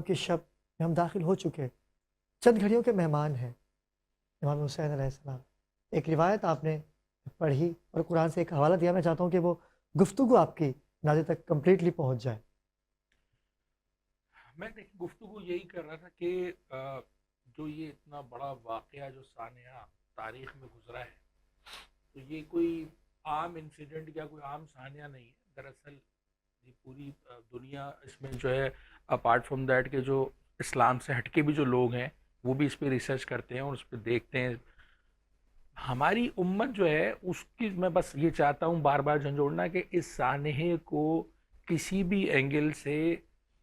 کی شب میں ہم داخل ہو چکے، چند گھڑیوں کے مہمان ہیں امام حسین علیہ السلام۔ ایک روایت آپ نے پڑھی اور قرآن سے ایک حوالہ دیا، میں چاہتا ہوں کہ وہ گفتگو آپ کی ناظر تک کمپلیٹلی پہنچ جائے۔ میں دیکھ گفتگو یہی کر رہا تھا کہ جو یہ اتنا بڑا واقعہ جو سانحہ تاریخ میں گزرا ہے، تو یہ کوئی عام انسیڈنٹ یا کوئی عام سانحہ نہیں ہے۔ دراصل یہ پوری دنیا اس میں جو ہے، اپارٹ فرام دیٹ کہ جو اسلام سے ہٹ کے بھی جو لوگ ہیں وہ بھی اس پہ ریسرچ کرتے ہیں اور اس پہ دیکھتے ہیں۔ ہماری امت جو ہے اس کی، میں بس یہ چاہتا ہوں بار بار جھنجھوڑنا کہ اس سانحے کو کسی بھی اینگل سے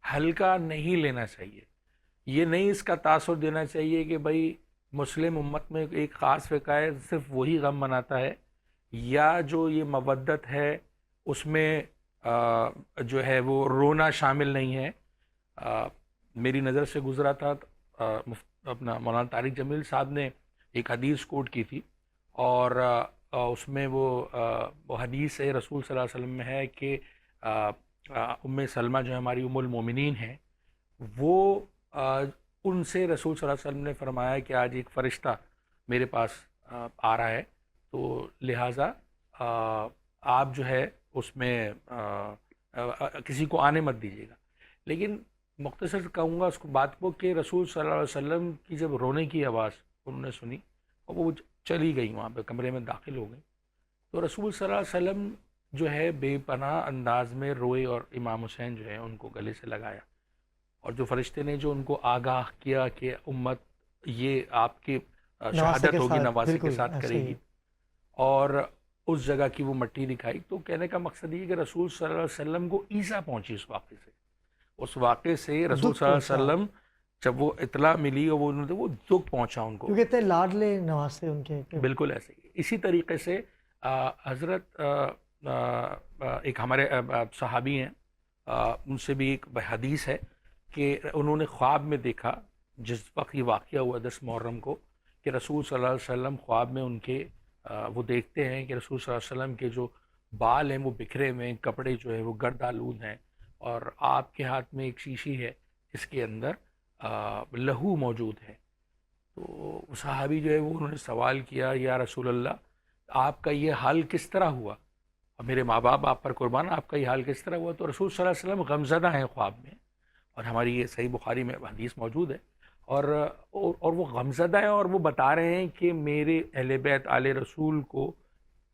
ہلکا نہیں لینا چاہیے۔ یہ نہیں اس کا تاثر دینا چاہیے کہ بھائی مسلم امت میں ایک خاص فقہ ہے صرف وہی غم مناتا ہے، یا جو یہ مودت ہے اس میں جو ہے وہ رونا شامل نہیں ہے۔ میری نظر سے گزرا تھا اپنا مولانا طارق جمیل صاحب نے ایک حدیث کوٹ کی تھی، اور اس میں وہ حدیث رسول صلی اللہ علیہ وسلم میں ہے کہ ام سلمہ جو ہماری ام المومنین ہیں، وہ ان سے رسول صلی اللہ علیہ وسلم نے فرمایا کہ آج ایک فرشتہ میرے پاس آ رہا ہے، تو لہٰذا آپ جو ہے اس میں کسی کو آنے مت دیجیے گا۔ لیکن مختصر کہوں گا اس کو بات کو کہ رسول صلی اللہ علیہ وسلم کی جب رونے کی آواز انہوں نے سنی اور وہ چلی گئی، وہاں پہ کمرے میں داخل ہو گئی، تو رسول صلی اللہ علیہ وسلم جو ہے بے پناہ انداز میں روئے اور امام حسین جو ہے ان کو گلے سے لگایا، اور جو فرشتے نے جو ان کو آگاہ کیا کہ امت یہ آپ کی شہادت ہوگی، نواسے کے ساتھ کرے گی، اور اس جگہ کی وہ مٹی دکھائی۔ تو کہنے کا مقصد یہ کہ رسول صلی اللہ علیہ وسلم کو ایذا پہنچی اس واقعے سے، اس واقعے سے رسول صلی اللہ علیہ وسلم جب وہ اطلاع ملی اور وہ دکھ پہنچا ان کو، کیونکہ اتنے لاڈلے نواسے ان کے۔ بالکل ایسے ہی۔ اسی طریقے سے حضرت ایک ہمارے صحابی ہیں، ان سے بھی ایک حدیث ہے کہ انہوں نے خواب میں دیکھا جس وقت یہ واقعہ ہوا 10 محرم کو، کہ رسول صلی اللہ علیہ وسلم خواب میں ان کے وہ دیکھتے ہیں کہ رسول صلی اللہ علیہ وسلم کے جو بال ہیں وہ بکھرے ہوئے ہیں، کپڑے جو ہیں وہ گرد آلود ہیں، اور آپ کے ہاتھ میں ایک شیشی ہے جس کے اندر لہو موجود ہے۔ تو صحابی جو ہے وہ انہوں نے سوال کیا، یا رسول اللہ آپ کا یہ حال کس طرح ہوا، اور میرے ماں باپ آپ پر قربان، آپ کا یہ حال کس طرح ہوا؟ تو رسول صلی اللہ علیہ وسلم غمزدہ ہیں خواب میں، اور ہماری یہ صحیح بخاری میں حدیث موجود ہے، اور وہ غمزدہ ہیں، اور وہ بتا رہے ہیں کہ میرے اہل بیت آل رسول کو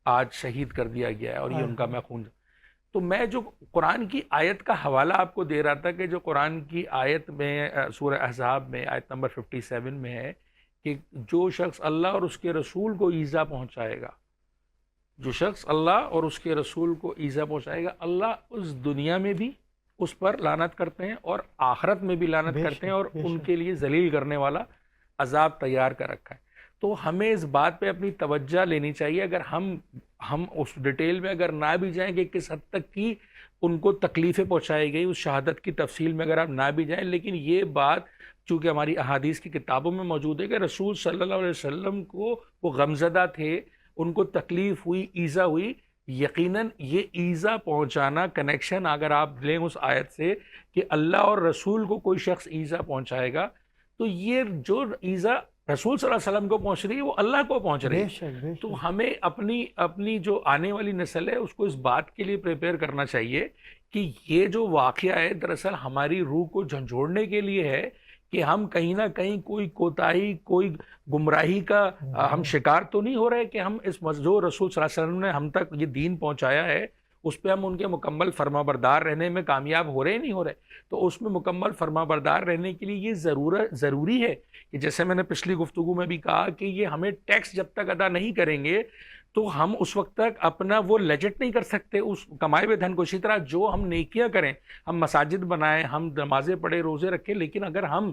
آج شہید کر دیا گیا ہے، اور یہ ان کا میں خون۔ تو میں جو قرآن کی آیت کا حوالہ آپ کو دے رہا تھا کہ جو قرآن کی آیت میں سورہ احزاب میں آیت نمبر 57 میں ہے کہ جو شخص اللہ اور اس کے رسول کو ایذا پہنچائے گا، جو شخص اللہ اور اس کے رسول کو ایذا پہنچائے گا، اللہ اس دنیا میں بھی اس پر لعنت کرتے ہیں اور آخرت میں بھی لعنت کرتے ہیں، اور ان کے لیے ذلیل کرنے والا عذاب تیار کر رکھا ہے۔ تو ہمیں اس بات پہ اپنی توجہ لینی چاہیے، اگر ہم اس ڈیٹیل میں اگر نہ بھی جائیں کہ کس حد تک کی ان کو تکلیفیں پہنچائی گئی، اس شہادت کی تفصیل میں اگر آپ نہ بھی جائیں، لیکن یہ بات چونکہ ہماری احادیث کی کتابوں میں موجود ہے کہ رسول صلی اللہ علیہ وسلم کو وہ غمزدہ تھے، ان کو تکلیف ہوئی، ایذا ہوئی، یقیناً یہ ایذا پہنچانا کنیکشن اگر آپ لیں اس آیت سے کہ اللہ اور رسول کو کوئی شخص ایذا پہنچائے گا، تو یہ جو ایذا رسول صلی اللہ علیہ وسلم کو پہنچ رہی ہے وہ اللہ کو پہنچ رہی ہے۔ تو ہمیں اپنی جو آنے والی نسل ہے اس کو اس بات کے لیے پریپیئر کرنا چاہیے کہ یہ جو واقعہ ہے دراصل ہماری روح کو جھنجھوڑنے کے لیے ہے کہ ہم کہیں نہ کہیں کوئی کوتاہی، کوئی گمراہی کا ہم شکار تو نہیں ہو رہے، کہ ہم اس جو رسول صلی اللہ علیہ وسلم نے ہم تک یہ دین پہنچایا ہے اس پہ ہم ان کے مکمل فرما بردار رہنے میں کامیاب ہو رہے نہیں ہو رہے۔ تو اس میں مکمل فرما بردار رہنے کے لیے یہ ضروری ہے کہ جیسے میں نے پچھلی گفتگو میں بھی کہا کہ یہ ہمیں ٹیکس جب تک ادا نہیں کریں گے تو ہم اس وقت تک اپنا وہ لیجٹ نہیں کر سکتے اس کمائے ہوئے دھن کو۔ اسی طرح جو ہم نیکیاں کریں، ہم مساجد بنائیں، ہم نمازیں پڑھیں، روزے رکھیں، لیکن اگر ہم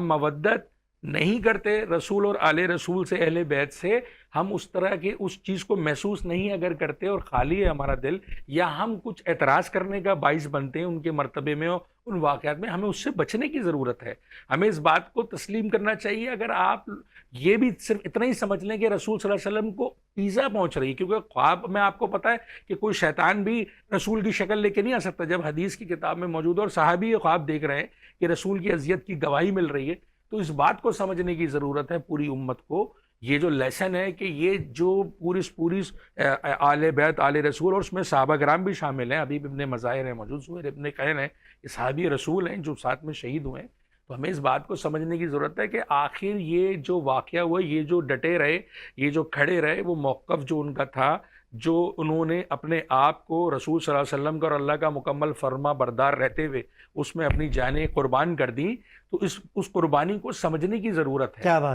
مودت نہیں کرتے رسول اور آل رسول سے، اہل بیت سے، ہم اس طرح کی اس چیز کو محسوس نہیں اگر کرتے اور خالی ہے ہمارا دل، یا ہم کچھ اعتراض کرنے کا باعث بنتے ہیں ان کے مرتبے میں اور ان واقعات میں، ہمیں اس سے بچنے کی ضرورت ہے. ہمیں اس بات کو تسلیم کرنا چاہیے. اگر آپ یہ بھی صرف اتنا ہی سمجھ لیں کہ رسول صلی اللہ علیہ وسلم کو ایزا پہنچ رہی ہے، کیونکہ خواب میں آپ کو پتہ ہے کہ کوئی شیطان بھی رسول کی شکل لے کے نہیں آ سکتا. جب حدیث کی کتاب میں موجود ہے اور صحابی یہ خواب دیکھ رہے ہیں کہ رسول کی اذیت کی گواہی مل رہی ہے، تو اس بات کو سمجھنے کی ضرورت ہے پوری امت کو. یہ جو لیسن ہے کہ یہ جو پوری آل بیت، آل رسول، اور اس میں صحابہ کرام بھی شامل ہیں، حبیب ابن مظاہر ہیں موجود، سہیل ابن قین ہیں، یہ صحابی رسول ہیں جو ساتھ میں شہید ہوئے ہیں. تو ہمیں اس بات کو سمجھنے کی ضرورت ہے کہ آخر یہ جو واقعہ ہوا، یہ جو ڈٹے رہے، یہ جو کھڑے رہے، وہ موقف جو ان کا تھا، جو انہوں نے اپنے آپ کو رسول صلی اللہ علیہ وسلم کا اور اللہ کا مکمل فرما بردار رہتے ہوئے اس میں اپنی جانیں قربان کر دیں، تو اس قربانی کو سمجھنے کی ضرورت ہے. کیا بات